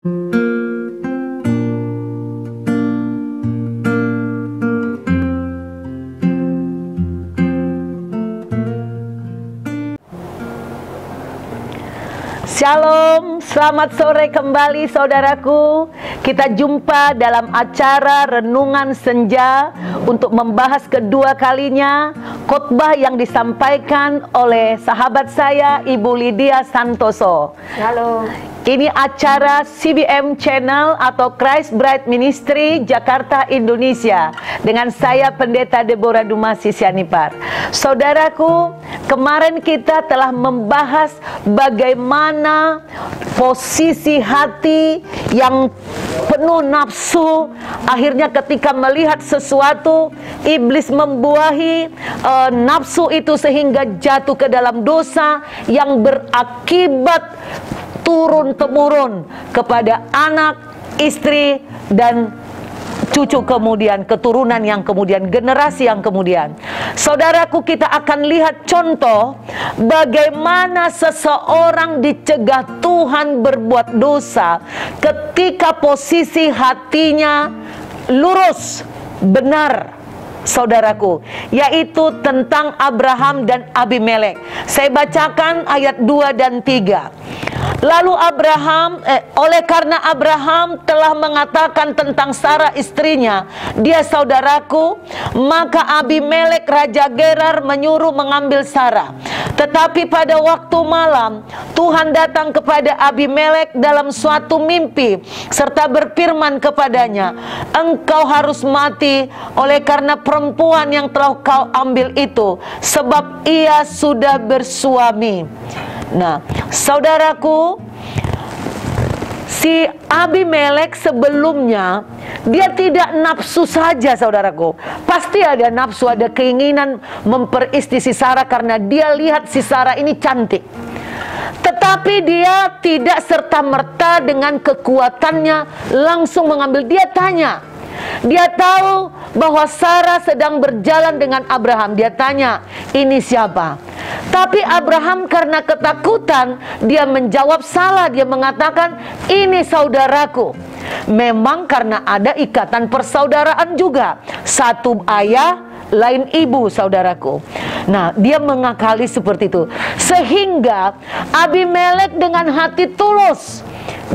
Shalom, selamat sore kembali saudaraku. Kita jumpa dalam acara Renungan Senja untuk membahas kedua kalinya khotbah yang disampaikan oleh sahabat saya, Ibu Lydia Santoso. Halo. Ini acara CBM Channel atau Christ Bride Ministry Jakarta, Indonesia, dengan saya Pendeta Deborah Dumasi Sianipar. Saudaraku, kemarin kita telah membahas bagaimana posisi hati yang penuh nafsu. Akhirnya ketika melihat sesuatu, iblis membuahi nafsu itu sehingga jatuh ke dalam dosa yang berakibat turun-temurun kepada anak, istri, dan cucu kemudian, keturunan yang kemudian, generasi yang kemudian. Saudaraku, kita akan lihat contoh bagaimana seseorang dicegah Tuhan berbuat dosa ketika posisi hatinya lurus, benar, saudaraku, yaitu tentang Abraham dan Abimelek. Saya bacakan ayat 2 dan 3. Lalu oleh karena Abraham telah mengatakan tentang Sarah istrinya, dia saudaraku, maka Abimelek Raja Gerar menyuruh mengambil Sarah. Tetapi pada waktu malam, Tuhan datang kepada Abimelek dalam suatu mimpi, serta berfirman kepadanya, engkau harus mati oleh karena perempuan yang telah kau ambil itu, sebab ia sudah bersuami. Nah, saudaraku, si Abimelek sebelumnya dia tidak nafsu saja, saudaraku. Pasti ada nafsu, ada keinginan memperistri si Sarah karena dia lihat si Sarah ini cantik. Tetapi dia tidak serta-merta dengan kekuatannya langsung mengambil. Dia tanya. Dia tahu bahwa Sarah sedang berjalan dengan Abraham. Dia tanya, ini siapa? Tapi Abraham karena ketakutan, dia menjawab salah. Dia mengatakan, ini saudaraku. Memang karena ada ikatan persaudaraan juga. Satu ayah, lain ibu, saudaraku. Nah, dia mengakali seperti itu. Sehingga Abimelek dengan hati tulus,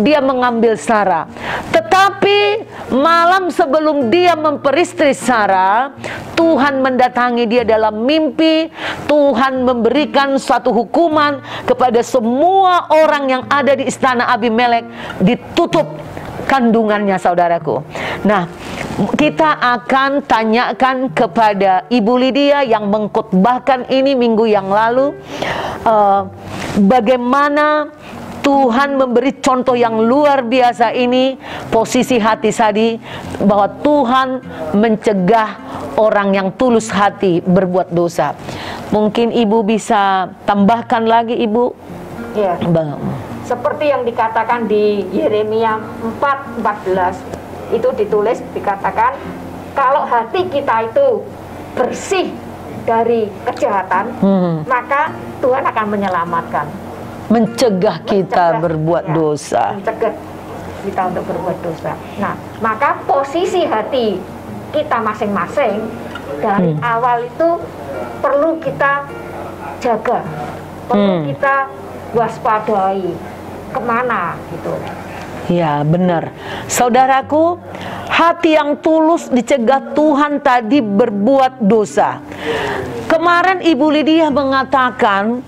dia mengambil Sarah. Tetapi malam sebelum dia memperistri Sarah, Tuhan mendatangi dia dalam mimpi. Tuhan memberikan suatu hukuman kepada semua orang yang ada di istana Abimelek. Ditutup kandungannya, saudaraku. Nah, kita akan tanyakan kepada Ibu Lydia yang mengkhotbahkan ini minggu yang lalu, bagaimana Tuhan memberi contoh yang luar biasa ini, posisi hati tadi, bahwa Tuhan mencegah orang yang tulus hati berbuat dosa. Mungkin Ibu bisa tambahkan lagi, Ibu? Ya. Seperti yang dikatakan di Yeremia 4:14, itu ditulis, dikatakan, kalau hati kita itu bersih dari kejahatan, maka Tuhan akan menyelamatkan. Mencegah kita berbuat dosa. Mencegah kita untuk berbuat dosa. Nah, maka posisi hati kita masing-masing dari awal itu perlu kita jaga, perlu kita waspadai kemana gitu. Ya, benar. Saudaraku, hati yang tulus dicegah Tuhan tadi berbuat dosa. Kemarin Ibu Lydia mengatakan,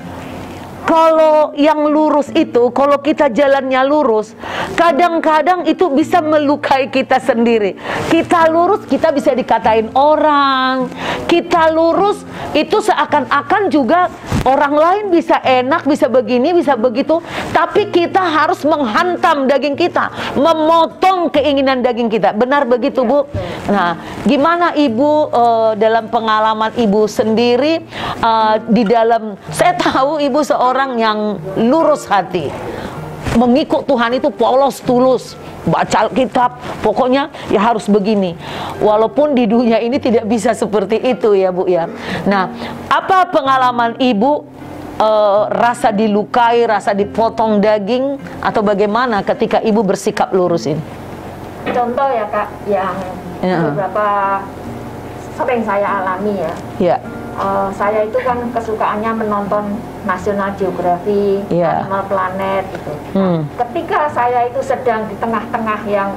kalau yang lurus itu, kalau kita jalannya lurus, kadang-kadang itu bisa melukai kita sendiri. Kita lurus, kita bisa dikatain orang. Kita lurus, itu seakan-akan juga orang lain bisa enak, bisa begini, bisa begitu. Tapi kita harus menghantam daging kita, memotong keinginan daging kita. Benar begitu, Bu? Nah, gimana Ibu dalam pengalaman Ibu sendiri, di dalam, saya tahu Ibu seorang yang lurus hati, mengikut Tuhan itu polos tulus, baca Alkitab, pokoknya ya harus begini. Walaupun di dunia ini tidak bisa seperti itu ya, Bu ya. Nah, apa pengalaman Ibu rasa dilukai, rasa dipotong daging, atau bagaimana ketika ibu bersikap lurus ini? Contoh ya Kak, yang beberapa sering saya alami ya. Ya. Saya itu kan kesukaannya menonton National Geographic, Animal Planet gitu. Nah, ketika saya itu sedang di tengah-tengah yang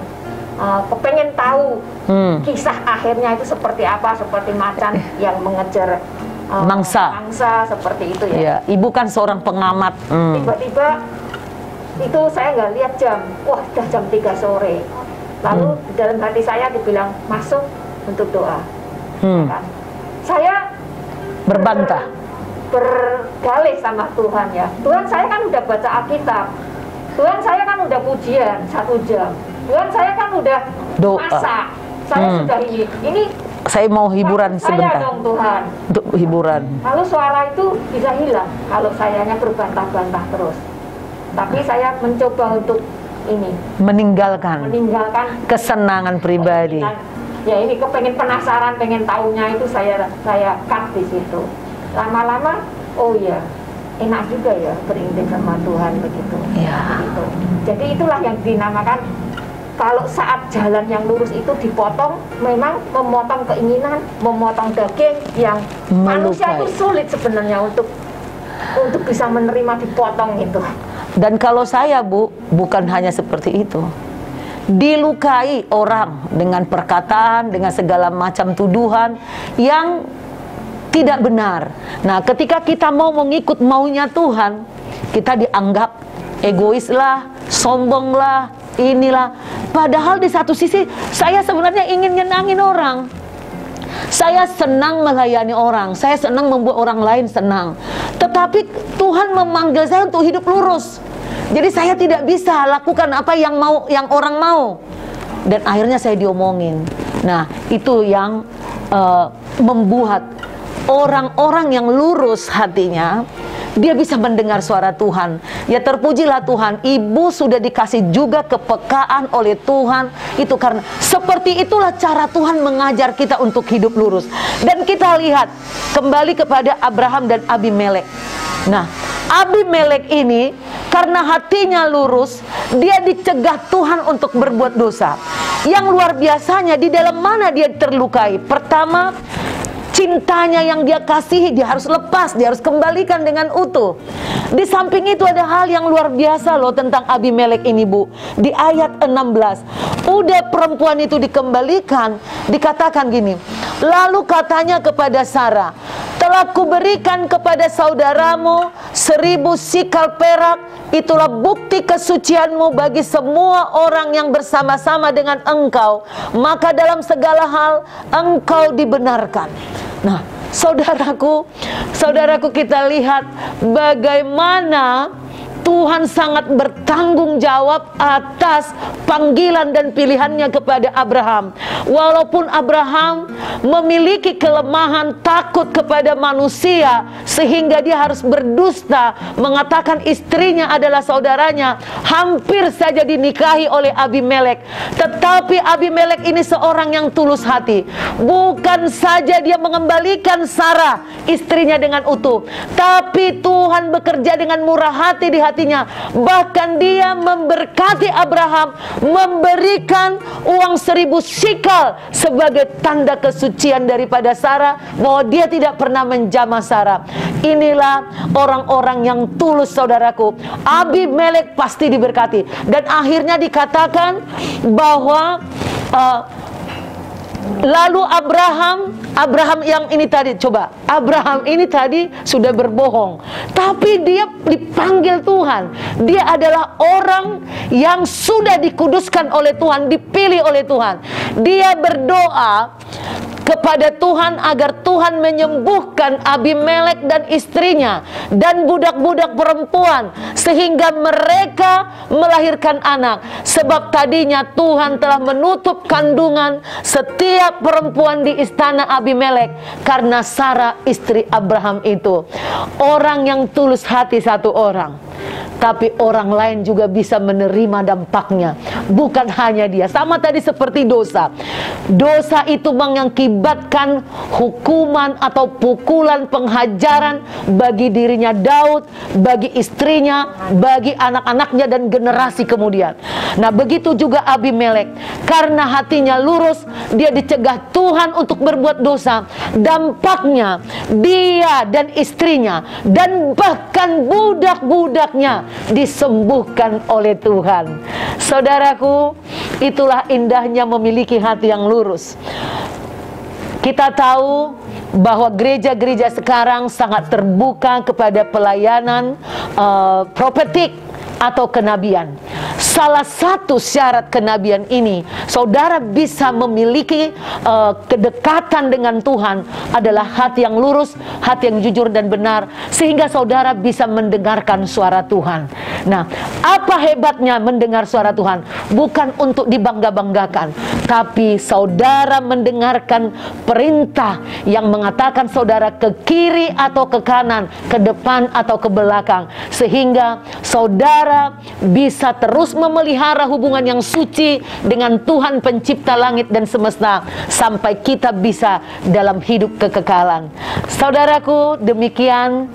kepengen tahu kisah akhirnya itu seperti apa, seperti macan yang mengejar mangsa seperti itu ya. Ya. Ibu kan seorang pengamat. Tiba-tiba itu saya nggak lihat jam, wah udah jam 3 sore. Lalu di dalam hati saya dibilang masuk untuk doa. Kan? Saya berbantah, berdalih sama Tuhan ya. Tuhan, saya kan udah baca Alkitab. Tuhan, saya kan udah pujian 1 jam. Tuhan, saya kan udah masak. Saya sudah ini saya mau hiburan sebentar. Saya dong Tuhan. Untuk hiburan. Lalu suara itu bisa hilang kalau sayanya berbantah-bantah terus. Tapi saya mencoba untuk ini meninggalkan kesenangan pribadi. Ya ini kepengen penasaran, pengen tahunya itu saya cut di situ. Lama-lama, oh ya enak juga ya berintim sama Tuhan begitu. Ya. Begitu. Jadi itulah yang dinamakan kalau saat jalan yang lurus itu dipotong, memang memotong keinginan, memotong daging yang manusia itu sulit sebenarnya untuk bisa menerima dipotong itu. Dan kalau saya Bu, bukan hanya seperti itu. Dilukai orang dengan perkataan, dengan segala macam tuduhan yang tidak benar. Nah, ketika kita mau mengikut maunya Tuhan, kita dianggap egois lah, sombong lah, inilah. Padahal di satu sisi saya sebenarnya ingin nyenangin orang. Saya senang melayani orang, saya senang membuat orang lain senang. Tetapi Tuhan memanggil saya untuk hidup lurus. Jadi saya tidak bisa lakukan apa yang orang mau. Dan akhirnya saya diomongin. Nah, itu yang membuat orang-orang yang lurus hatinya, dia bisa mendengar suara Tuhan. Ya terpujilah Tuhan, ibu sudah dikasih juga kepekaan oleh Tuhan. Itu karena seperti itulah cara Tuhan mengajar kita untuk hidup lurus. Dan kita lihat kembali kepada Abraham dan Abimelek. Nah, Abimelek ini karena hatinya lurus, dia dicegah Tuhan untuk berbuat dosa. Yang luar biasanya, di dalam mana dia terlukai? Pertama, cintanya yang dia kasihi, dia harus lepas, dia harus kembalikan dengan utuh. Di samping itu ada hal yang luar biasa loh tentang Abimelek ini Bu. Di ayat 16, udah perempuan itu dikembalikan, dikatakan gini, lalu katanya kepada Sarah, telah kuberikan kepada saudaramu 1000 sikal perak, itulah bukti kesucianmu bagi semua orang yang bersama-sama dengan engkau, maka dalam segala hal engkau dibenarkan. Nah, saudaraku, kita lihat bagaimana Tuhan sangat bertanggung jawab atas panggilan dan pilihannya kepada Abraham. Walaupun Abraham memiliki kelemahan takut kepada manusia, sehingga dia harus berdusta mengatakan istrinya adalah saudaranya, hampir saja dinikahi oleh Abimelek. Tetapi Abimelek ini seorang yang tulus hati. Bukan saja dia mengembalikan Sarah istrinya dengan utuh, tapi Tuhan bekerja dengan murah hati di hatinya. Bahkan dia memberkati Abraham, memberikan uang 1000 sikal sebagai tanda kesucian daripada Sarah, bahwa dia tidak pernah menjamah Sarah. Inilah orang-orang yang tulus, saudaraku. Abimelek pasti diberkati. Dan akhirnya dikatakan bahwa lalu Abraham yang ini tadi, coba, Abraham ini tadi sudah berbohong, tapi dia dipanggil Tuhan. Dia adalah orang yang sudah dikuduskan oleh Tuhan, dipilih oleh Tuhan. Dia berdoa kepada Tuhan agar Tuhan menyembuhkan Abimelek dan istrinya dan budak-budak perempuan, sehingga mereka melahirkan anak. Sebab tadinya Tuhan telah menutup kandungan setiap perempuan di istana Abimelek karena Sarah istri Abraham itu. Orang yang tulus hati satu orang, tapi orang lain juga bisa menerima dampaknya. Bukan hanya dia. Sama tadi seperti dosa. Dosa itu mengakibatkan hukuman atau pukulan, penhajaran bagi dirinya Daud, bagi istrinya, bagi anak-anaknya dan generasi kemudian. Nah, begitu juga Abimelek. Karena hatinya lurus, dia dicegah Tuhan untuk berbuat dosa. Dampaknya dia dan istrinya dan bahkan budak-budaknya disembuhkan oleh Tuhan. Saudaraku, itulah indahnya memiliki hati yang lurus. Kita tahu bahwa gereja-gereja sekarang sangat terbuka kepada pelayanan profetik atau kenabian. Salah satu syarat kenabian ini, saudara bisa memiliki kedekatan dengan Tuhan, adalah hati yang lurus, hati yang jujur dan benar, sehingga saudara bisa mendengarkan suara Tuhan. Nah, apa hebatnya mendengar suara Tuhan? Bukan untuk dibangga-banggakan, tapi saudara mendengarkan perintah yang mengatakan saudara ke kiri atau ke kanan, ke depan atau ke belakang, sehingga saudara bisa terus memelihara hubungan yang suci dengan Tuhan pencipta langit dan semesta, sampai kita bisa dalam hidup kekekalan. Saudaraku, demikian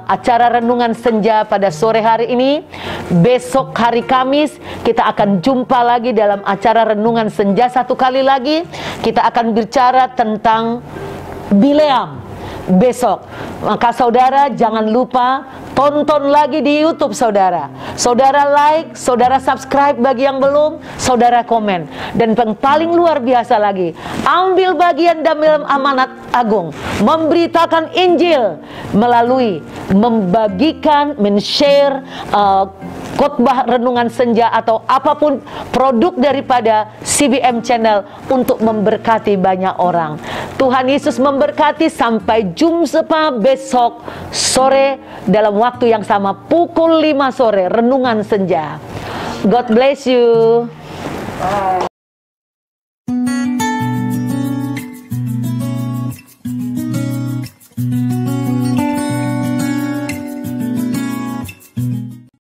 acara renungan senja pada sore hari ini. Besok hari Kamis kita akan jumpa lagi dalam acara renungan senja satu kali lagi. Kita akan bicara tentang Bileam besok. Maka saudara jangan lupa tonton lagi di YouTube saudara. Saudara like, saudara subscribe bagi yang belum, saudara komen. Dan yang paling luar biasa lagi, ambil bagian dalam amanat agung, memberitakan Injil melalui membagikan, men-share khotbah renungan senja atau apapun produk daripada CBM Channel untuk memberkati banyak orang. Tuhan Yesus memberkati. Sampai jumpa besok sore dalam waktu yang sama pukul 5 sore renungan senja. God bless you.